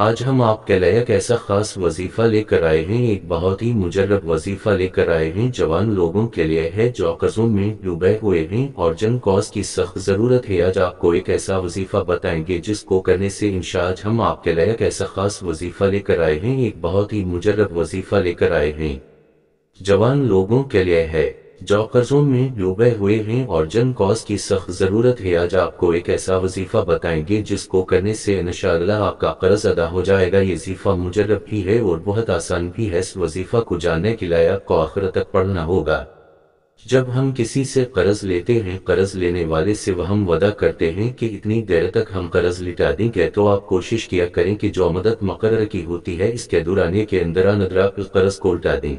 آج ہم آپ کے لیے ایک ایسا خاص وظیفہ لے کر آئے ہیں، ایک بہت ہی مجرب وظیفہ لے کر آئے ہیں، جوان لوگوں کے لیے ہے جو قرضوں میں ڈوبے ہوئے ہیں اور جن کوز کی سخت ضرورت ہے۔ آج آپ کو ایک ایسا وظیفہ بتائیں گے جس کو کرنے سے انشاء آج ہم آپ کے لیے ایک ایسا خاص وظیفہ لے کر آئے ہیں، ایک بہت ہی مجرب وظیفہ لے کر آئے ہیں، جوان لوگوں کے لیے ہے جو قرضوں میں ڈوبے ہوئے ہیں اور جن کوز کی سخت ضرورت ہے۔ آج آپ کو ایک ایسا وظیفہ بتائیں گے جس کو کرنے سے انشاءاللہ آپ کا قرض ادا ہو جائے گا۔ یہ وظیفہ مجرب بھی ہے اور بہت آسان بھی ہے۔ اس وظیفہ کو جاننے کے لیے آپ کو آخر تک پڑھنا ہوگا۔ جب ہم کسی سے قرض لیتے ہیں، قرض لینے والے سے وہ ہم وعدہ کرتے ہیں کہ اتنی دیر تک ہم قرض لٹا دیں گے، تو آپ کوشش کیا کریں کہ جو مدت مقرر کی ہوتی ہے اس کے دورانیے کے اندر آپ قرض کو لٹا دیں۔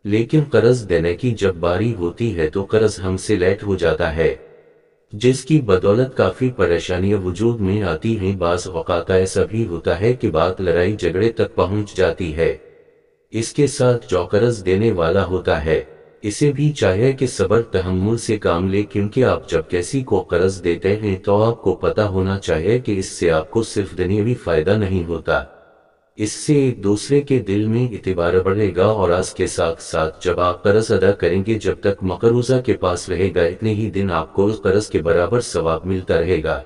لیکن قرض دینے کی جب باری ہوتی ہے تو قرض ہم سے لیٹ ہو جاتا ہے، جس کی بدولت کافی پریشانیاں وجود میں آتی ہیں۔ بعض اوقات ایسا بھی ہوتا ہے کہ بات لڑائی جھگڑے تک پہنچ جاتی ہے۔ اس کے ساتھ جو قرض دینے والا ہوتا ہے اسے بھی چاہیے کہ صبر تحمل سے کام لے، کیونکہ آپ جب کسی کو قرض دیتے ہیں تو آپ کو پتہ ہونا چاہیے کہ اس سے آپ کو صرف دنیاوی فائدہ نہیں ہوتا، اس سے ایک دوسرے کے دل میں اعتبار بڑھے گا، اور اس کے ساتھ ساتھ جب آپ قرض ادا کریں گے جب تک مقروضہ کے پاس رہے گا اتنے ہی دن آپ کو اس قرض کے برابر ثواب ملتا رہے گا۔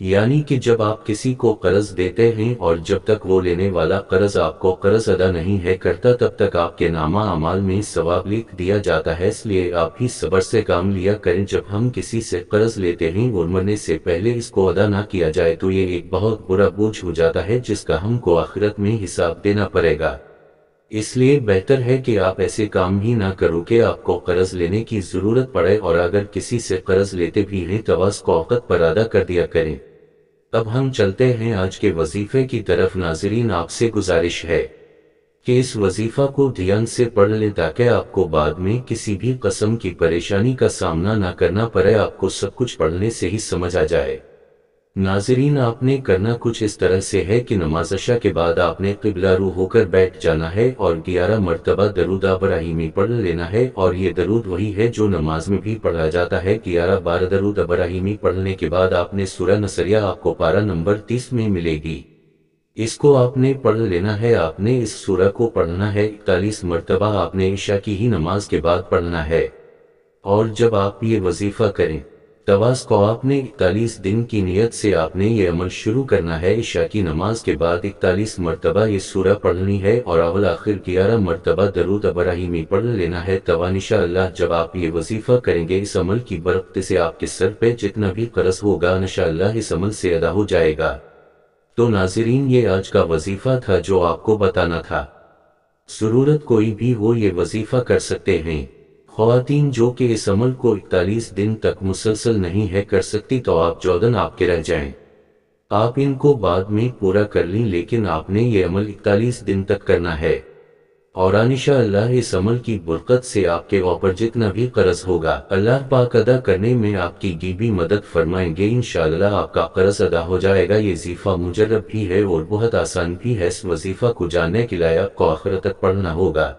یعنی کہ جب آپ کسی کو قرض دیتے ہیں اور جب تک وہ لینے والا قرض آپ کو قرض ادا نہیں ہے کرتا تب تک آپ کے نامہ اعمال میں ثواب لکھ دیا جاتا ہے۔ اس لیے آپ ہی صبر سے کام لیا کریں۔ جب ہم کسی سے قرض لیتے ہیں اور مرنے سے پہلے اس کو ادا نہ کیا جائے تو یہ ایک بہت برا بوجھ ہو جاتا ہے جس کا ہم کو آخرت میں حساب دینا پڑے گا۔ اس لیے بہتر ہے کہ آپ ایسے کام ہی نہ کرو کہ آپ کو قرض لینے کی ضرورت پڑے، اور اگر کسی سے قرض لیتے بھی ہیں تو اس کو وقت پر ادا کر دیا کریں۔ اب ہم چلتے ہیں آج کے وظیفے کی طرف۔ ناظرین، آپ سے گزارش ہے کہ اس وظیفہ کو دھیان سے پڑھ لیں تاکہ آپ کو بعد میں کسی بھی قسم کی پریشانی کا سامنا نہ کرنا پڑے، آپ کو سب کچھ پڑھنے سے ہی سمجھ آ جائے۔ ناظرین، آپ نے کرنا کچھ اس طرح سے ہے کہ نماز عشاء کے بعد آپ نے قبلہ رو ہو کر بیٹھ جانا ہے اور 11 مرتبہ درود ابراہیمی پڑھ لینا ہے، اور یہ درود وہی ہے جو نماز میں بھی پڑھا جاتا ہے۔ 11 بار درود ابراہیمی پڑھنے کے بعد آپ نے سورہ نصریہ آپ کو پارہ نمبر 30 میں ملے گی، اس کو آپ نے پڑھ لینا ہے۔ آپ نے اس سورہ کو پڑھنا ہے 41 مرتبہ، آپ نے عشاء کی ہی نماز کے بعد پڑھنا ہے، اور جب آپ یہ وظیفہ کریں تواس کو آپ نے 41 دن کی نیت سے آپ نے یہ عمل شروع کرنا ہے۔ عشاء کی نماز کے بعد 41 مرتبہ یہ سورہ پڑھنی ہے اور اول آخر 11 مرتبہ درود ابراہیمی پڑھ لینا ہے۔ تو انشاءاللہ جب آپ یہ وظیفہ کریں گے اس عمل کی برکت سے آپ کے سر پہ جتنا بھی قرض ہوگا انشاءاللہ اس عمل سے ادا ہو جائے گا۔ تو ناظرین، یہ آج کا وظیفہ تھا جو آپ کو بتانا تھا۔ ضرورت کوئی بھی ہو یہ وظیفہ کر سکتے ہیں۔ خواتین جو کہ اس عمل کو 41 دن تک مسلسل نہیں ہے کر سکتی تو آپ 14 آپ کے رہ جائیں، آپ ان کو بعد میں پورا کر لیں، لیکن آپ نے یہ عمل 41 دن تک کرنا ہے، اور انشاءاللہ اس عمل کی برکت سے آپ کے اوپر جتنا بھی قرض ہوگا اللہ پاک ادا کرنے میں آپ کی بھی مدد فرمائیں گے۔ انشاءاللہ آپ کا قرض ادا ہو جائے گا۔ یہ وظیفہ مجرب بھی ہے اور بہت آسان بھی ہے۔ اس وظیفہ کو جاننے کے لیے آپ کو آخر تک پڑھنا ہوگا۔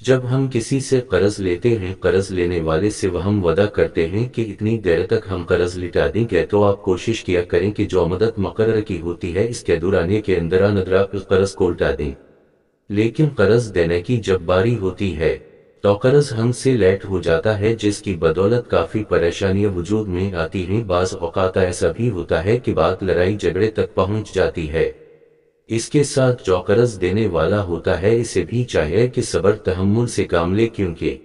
جب ہم کسی سے قرض لیتے ہیں، قرض لینے والے سے وہ ہم وعدہ کرتے ہیں کہ اتنی دیر تک ہم قرض لٹا دیں گے، تو آپ کوشش کیا کریں کہ جو مدت مقرر کی ہوتی ہے اس کے دورانیے کے اندر آپ قرض کو لٹا دیں۔ لیکن قرض دینے کی جب باری ہوتی ہے تو قرض ہم سے لیٹ ہو جاتا ہے، جس کی بدولت کافی پریشانیاں وجود میں آتی ہیں۔ بعض اوقات ایسا بھی ہوتا ہے کہ بات لڑائی جھگڑے تک پہنچ جاتی ہے۔ اس کے ساتھ جو قرض دینے والا ہوتا ہے اسے بھی چاہیے کہ صبر تحمل سے کام لے، کیونکہ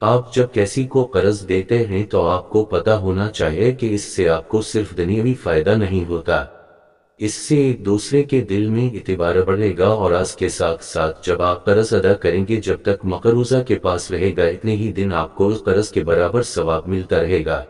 آپ جب کسی کو قرض دیتے ہیں تو آپ کو پتہ ہونا چاہیے کہ اس سے آپ کو صرف دنیاوی فائدہ نہیں ہوتا، اس سے ایک دوسرے کے دل میں اعتبار بڑھے گا، اور اس کے ساتھ ساتھ جب آپ قرض ادا کریں گے جب تک مقروضہ کے پاس رہے گا اتنے ہی دن آپ کو اس قرض کے برابر ثواب ملتا رہے گا۔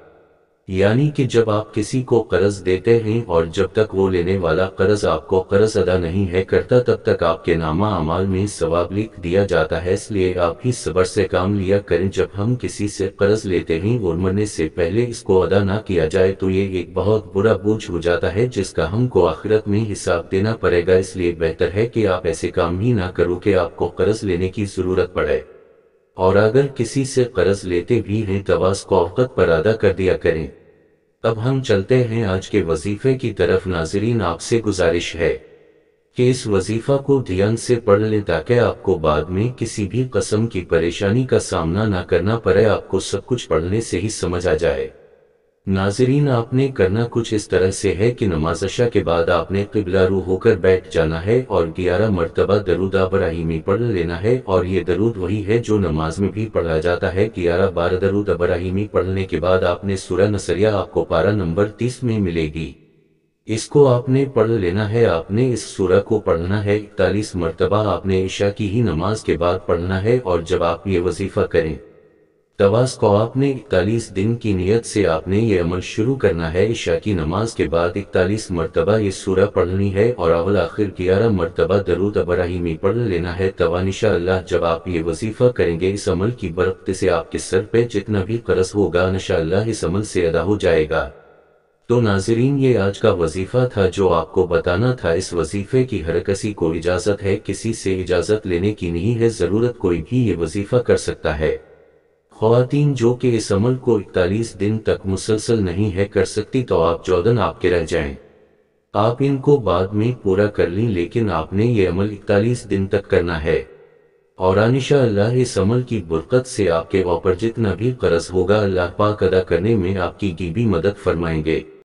یعنی کہ جب آپ کسی کو قرض دیتے ہیں اور جب تک وہ لینے والا قرض آپ کو قرض ادا نہیں ہے کرتا تب تک آپ کے نامہ اعمال میں ثواب لکھ دیا جاتا ہے۔ اس لیے آپ ہی صبر سے کام لیا کریں۔ جب ہم کسی سے قرض لیتے ہیں اور مرنے سے پہلے اس کو ادا نہ کیا جائے تو یہ ایک بہت برا بوجھ ہو جاتا ہے جس کا ہم کو آخرت میں حساب دینا پڑے گا۔ اس لیے بہتر ہے کہ آپ ایسے کام ہی نہ کرو کہ آپ کو قرض لینے کی ضرورت پڑے، اور اگر کسی سے قرض لیتے بھی ہیں تو اس کو وقت پر ادا کر دیا کریں۔ اب ہم چلتے ہیں آج کے وظیفے کی طرف۔ ناظرین، آپ سے گزارش ہے کہ اس وظیفہ کو دھیان سے پڑھ لیں تاکہ آپ کو بعد میں کسی بھی قسم کی پریشانی کا سامنا نہ کرنا پڑے، آپ کو سب کچھ پڑھنے سے ہی سمجھ آ جائے۔ ناظرین، آپ نے کرنا کچھ اس طرح سے ہے کہ نماز عشاء کے بعد آپ نے قبلہ رو ہو کر بیٹھ جانا ہے اور 11 مرتبہ درود ابراہیمی پڑھ لینا ہے، اور یہ درود وہی ہے جو نماز میں بھی پڑھا جاتا ہے۔ 11 بار درود ابراہیمی پڑھنے کے بعد آپ نے سورہ نصریہ آپ کو پارہ نمبر 30 میں ملے گی، اس کو آپ نے پڑھ لینا ہے۔ آپ نے اس سورہ کو پڑھنا ہے 41 مرتبہ، آپ نے عشاء کی ہی نماز کے بعد پڑھنا ہے، اور جب آپ یہ وظیفہ کریں تواس کو آپ نے 41 دن کی نیت سے آپ نے یہ عمل شروع کرنا ہے۔ عشاء کی نماز کے بعد 41 مرتبہ یہ سورہ پڑھنی ہے اور اول آخر 11 مرتبہ درود ابراہیمی پڑھ لینا ہے۔ تو انشاءاللہ جب آپ یہ وظیفہ کریں گے، اس عمل کی برکت سے آپ کے سر پہ جتنا بھی قرض ہوگا انشاءاللہ اس عمل سے ادا ہو جائے گا۔ تو ناظرین، یہ آج کا وظیفہ تھا جو آپ کو بتانا تھا۔ اس وظیفے کی ہر کسی کو اجازت ہے، کسی سے اجازت لینے کی نہیں ہے ضرورت، کوئی بھی یہ وظیفہ کر سکتا ہے۔ خواتین جو کہ اس عمل کو 41 دن تک مسلسل نہیں ہے کر سکتی تو آپ 14 آپ کے رہ جائیں، آپ ان کو بعد میں پورا کر لیں، لیکن آپ نے یہ عمل 41 دن تک کرنا ہے، اور انشاءاللہ اس عمل کی برکت سے آپ کے اوپر جتنا بھی قرض ہوگا اللہ پاک ادا کرنے میں آپ کی بھی مدد فرمائیں گے۔